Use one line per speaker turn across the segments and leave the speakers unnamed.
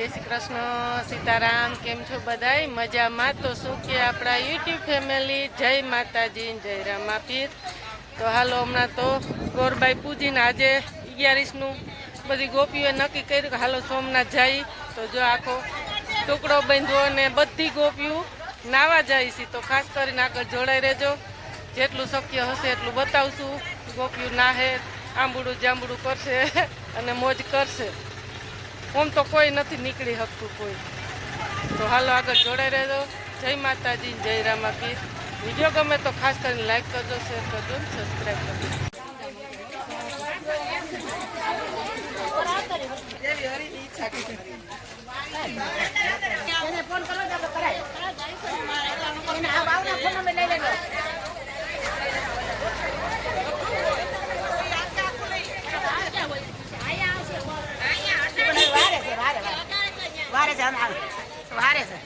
જય શ્રી કૃષ્ણ, સીતારામ. કેમ છો બધાય? મજામાં? તો શું કે આપણા યુટ્યુબ ફેમિલી, જય માતાજી, જય રામાપીર. તો હાલો, હમણાં તો ગોરબાઈ પૂજીને આજે 11નું બધી ગોપીઓએ નક્કી કર્યું કે હાલો સોમનાથ જાય. તો જો આખો ટુકડો બાંધ્યો અને બધી ગોપીઓ નાવા જાય છે. તો ખાસ કરીને આગળ જોડાઈ રહેજો. જેટલું શક્ય હશે એટલું બતાવશું. ગોપીઓ નાહે, આંબુડું જાંબુડું કરશે અને મોજ કરશે. આમ તો કોઈ નથી નીકળી શકતું કોઈ. તો હાલો આગળ જોડાઈ રહેજો. જય માતાજી, જય રામાપીર. વિડીયો ગમે તો ખાસ કરીને લાઈક કરજો, શેર કરજો, સબસ્ક્રાઈબ કરજો.
વારે છે વારે છે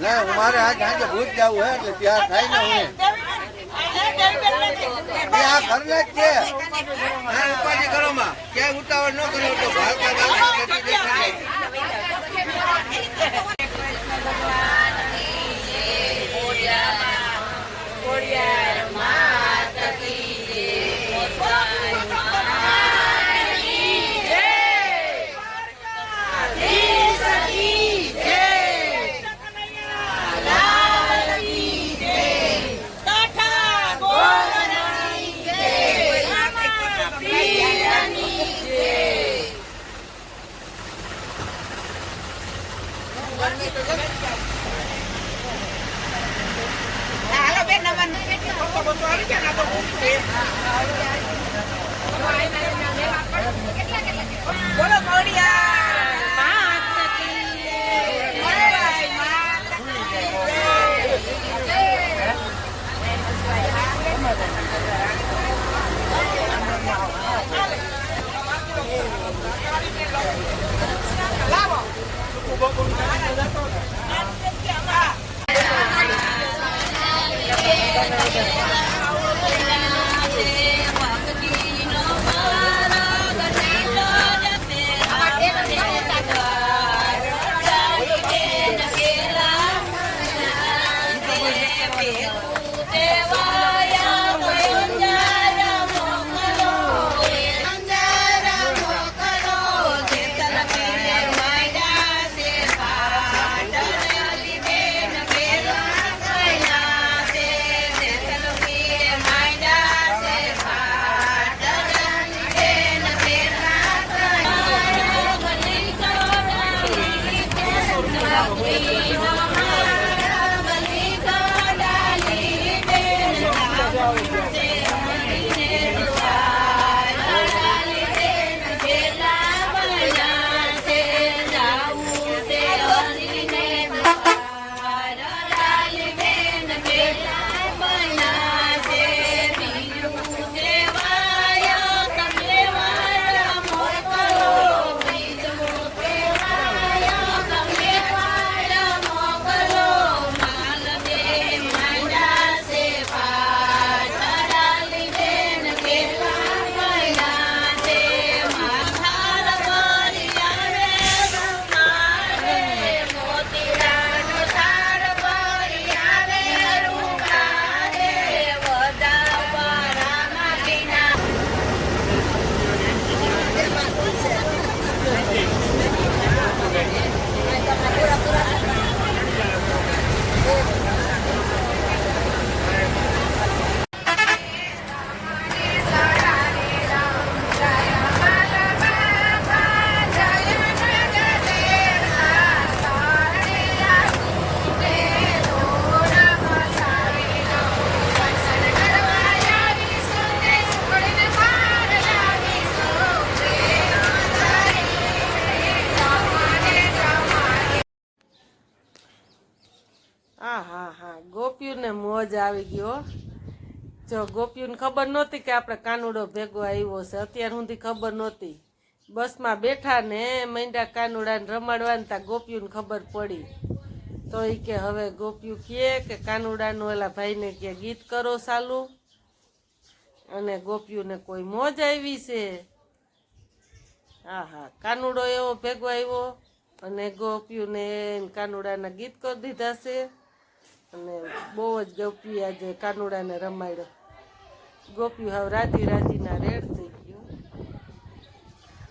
ના મારે આજ સાંજે ભૂત જવું હે એટલે તૈયાર થાય ને હું આ ઘરને જ છે ઉપાધિ કરો માં ક્યાંય ઉતાવળ ન કરો તો ભાગતા
બોલો મોડિયા
મજા આવી ગઈ હો. જો ગોપીઓને ખબર નહોતી કે આપણે કાનુડો ભેગો આવ્યો છે, અત્યાર સુધી ખબર નહોતી. બસમાં બેઠા ને મૈંડા કાનુડાને રમાડવાને તા ગોપીઓને ખબર પડી. તો એ કે હવે ગોપીઓ કહે કે કાનુડાનું ઓલા ભાઈને કે ગીત કરો ચાલુ, અને ગોપીઓને કોઈ મોજ આવી છે. હા હા, કાનુડો એવો ભેગો આવ્યો અને ગોપીઓને કાનુડાના ગીત કરી દીધા છે. અને બહુ જ ગોપી આજે કાનુડાને રમાડ્યો. ગોપીઓ હવે રાજી રાજીના રેડ થઈ ગયું.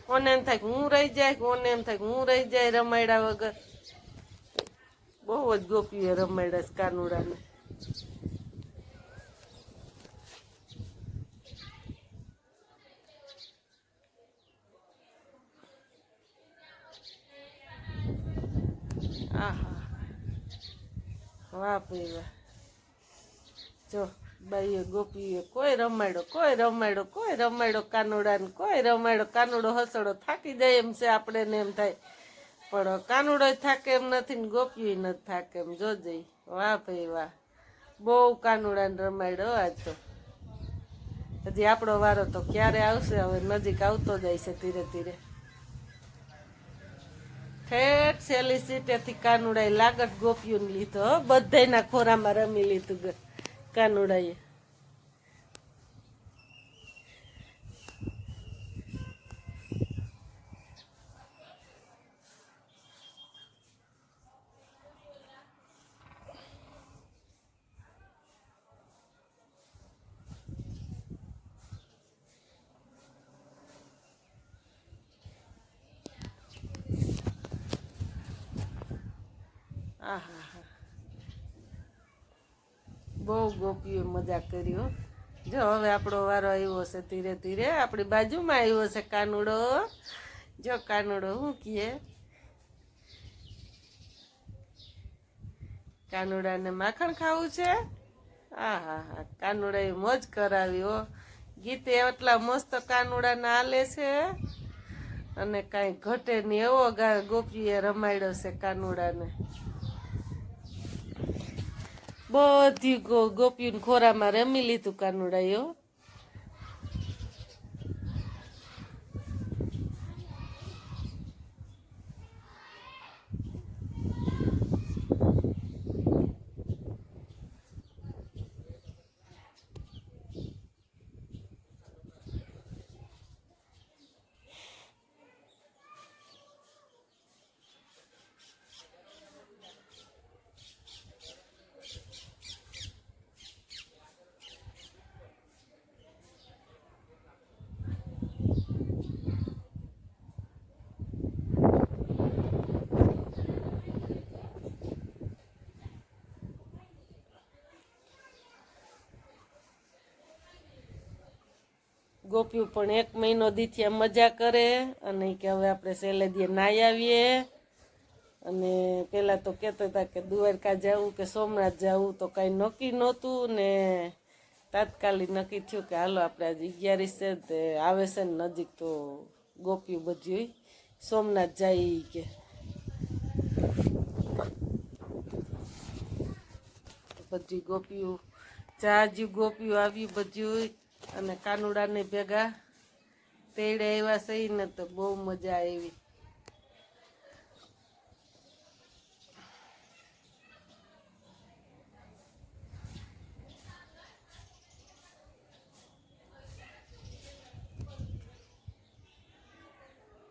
કોને એમ થાય કે હું રહી જાય, કોને એમ થાય કે હું રહી જાય રમાડ્યા વગર. બહુ જ ગોપીએ રમાડ્યા છે કાનુડાને. આહા, વાહ ભાઈ વાહ. જો બાઈએ ગોપીએ કોઈ રમાડ્યો કાનુડાને, કોઈ રમાડ્યો. કાનુડો હસડો થાકી જાય એમ છે, આપણે ને એમ થાય, પણ કાનુડો થાકે એમ નથી ને ગોપીએ નથી થાકે એમ. જોજે, વાહ ભાઈ વાહ, બહુ કાનુડાને રમાડ્યો આજ તો. હજી આપણો વારો તો ક્યારે આવશે, હવે નજીક આવતો જાય છે ધીરે ધીરે. ઠેઠ છેલ્લી સીટેથી કાનુડાએ લાગત ગોપીઓને લીધો, બધાયના ખોરામાં રમી લીધું કાનુડાએ. આહા હા, બહુ ગોપીઓ મજા કર્યો. જો હવે આપણો વારો આવ્યો છે ધીરે ધીરે, આપણી બાજુમાં આવ્યો છે કાનુડો. જો કાનુડો શું કહે, કાનુડાને માખણ ખાવું છે. હા હા હા, કાનુડાએ મોજ કરાવ્યો. ગીતે એટલા મસ્ત કાનુડાના હાલે છે અને કાંઈ ઘટે નહીં એવો ગોપીએ રમાડ્યો છે કાનુડાને. બધી ગોપીઓને ખોરામાં રમી લીધું કાનુડાએ. ગોપીઓ પણ 1 મહિનો દીથી મજા કરે અને કે હવે આપણે છેલ્લે દી નાહી આવીએ. અને પહેલાં તો કહેતા હતા કે દ્વારકા જવું કે સોમનાથ જવું, તો કાંઈ નક્કી નહોતું ને તાત્કાલિક નક્કી થયું કે હાલો આપણે આજે 11 છે તે આવે છે ને નજીક, તો ગોપીઓ બધી સોમનાથ જાય કે. બધી ગોપીઓ જાજુ ગોપીઓ આવી બધું, અને કાનુડાને ભેગા તેડે આવ્યા સહી ને તો બહુ મજા આવી.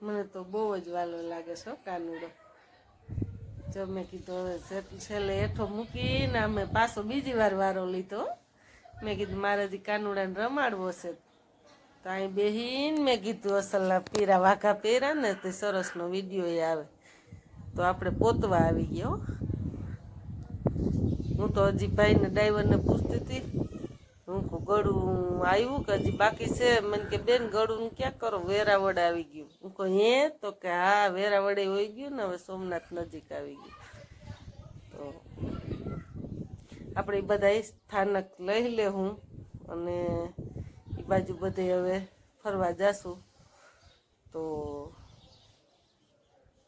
મને તો બહુ જ વાલો લાગે છે કાનુડો. જો મેં કીધું હવે છેલ્લે હેઠો મૂકીને અમે પાછો બીજી વાર વારો લીધો. મેં કીધું મારે હજી કાનુડાને રમાડવો છે, તો અહીં બેહીને મેં કીધું અસલના પીરા વાઘા પહેર્યા ને તે સરસનો વિડીયો આવે, તો આપણે પોતવા આવી ગયો. હું તો હજી ભાઈને ડ્રાઈવરને પૂછતી હતી, હું કહું ગળું આવ્યું કે હજી બાકી છે. મને કે બેન ગળું ક્યાં કરો, વેરાવળ આવી ગયું. હું કહું હે, તો કે હા વેરાવળે હોઈ ગયું ને, હવે સોમનાથ નજીક આવી ગયું. તો આપણે બધા સ્થાનક લઈ લે હું, અને એ બાજુ બધે હવે ફરવા જાશું. તો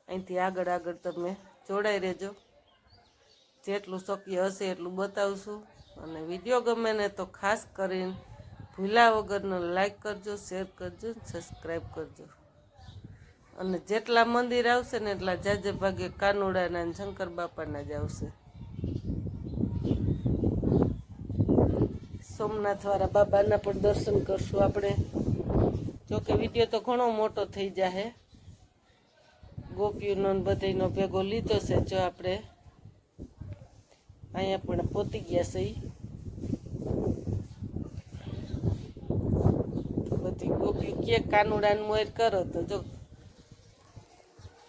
અહીંથી આગળ આગળ તમે જોડાઈ રહેજો, જેટલું શક્ય હશે એટલું બતાવશું. અને વિડીયો ગમે ને તો ખાસ કરીને ભૂલા વગરનો લાઈક કરજો, શેર કરજો, સબસ્ક્રાઈબ કરજો. અને જેટલા મંદિર આવશે ને એટલા જાજે ભાગે કાનુડાના અને શંકર બાપાના જ આવશે. સોમનાથવાળા બાબાના પણ દર્શન કરશું આપણે. જોકે વિડીયો તો ઘણો મોટો થઈ જાય. ગોપીઓનો બધાનો ભેગો લીધો છે. જો આપણે અહીંયા પણ પહોંચી ગયા છે. તો બધી ગોપીઓ કે કાનુડાને મોર કરો તો જો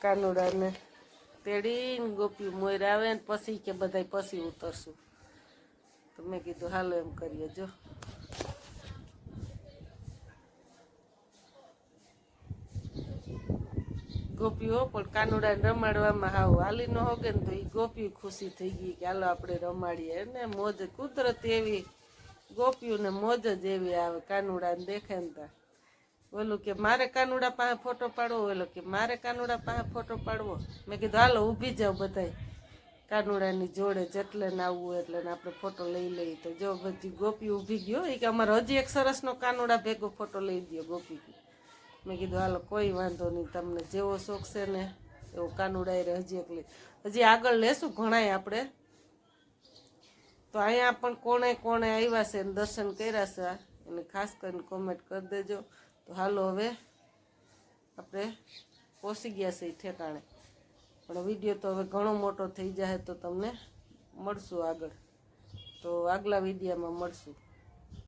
કાનુડાને તેડીને ગોપીઓ મોર આવે ને પછી કે બધા પછી ઉતરશું. તો મેં કીધું હાલો એમ કરીએ. જો ગોપીઓ પણ કાનુડાને રમાડવામાં હાવ હાલી ન હોગે ને તો એ ગોપીઓ ખુશી થઈ ગઈ કે હાલો આપણે રમાડીએ. ને મોજ કુદરત એવી, ગોપીઓને મોજ જ એવી આવે કાનુડાને દેખે ને તા. ઓલું કે મારે કાનુડા પાસે ફોટો પાડવો, ઓલો કે મારે કાનુડા પાસે ફોટો પાડવો. મેં કીધું હાલો ઊભી જાઓ બધાય કાનુડાની જોડે, જેટલે ને આવવું એટલે આપણે ફોટો લઈ લઈએ. તો જો બધી ગોપી ઊભી ગયો એ કે અમારે હજી એક સરસનો કાનુડા ભેગો ફોટો લઈ દો ગોપી. મેં કીધું હાલો કોઈ વાંધો નહીં, તમને જેવો શોખ છે ને એવો કાનુડા એ હજી એકલી હજી આગળ લેશું ઘણાય આપણે. તો અહીંયા પણ કોણે કોણે આવ્યા છે ને દર્શન કર્યા છે એને ખાસ કરીને કોમેન્ટ કરી દેજો. તો હાલો હવે આપણે પહોંચી ગયા છે ઠેકાણે. પણ વિડીયો તો હવે ઘણો મોટો થઈ જાય તો તમને મળશું આગળ. તો આગલા વિડીયોમાં મળશું.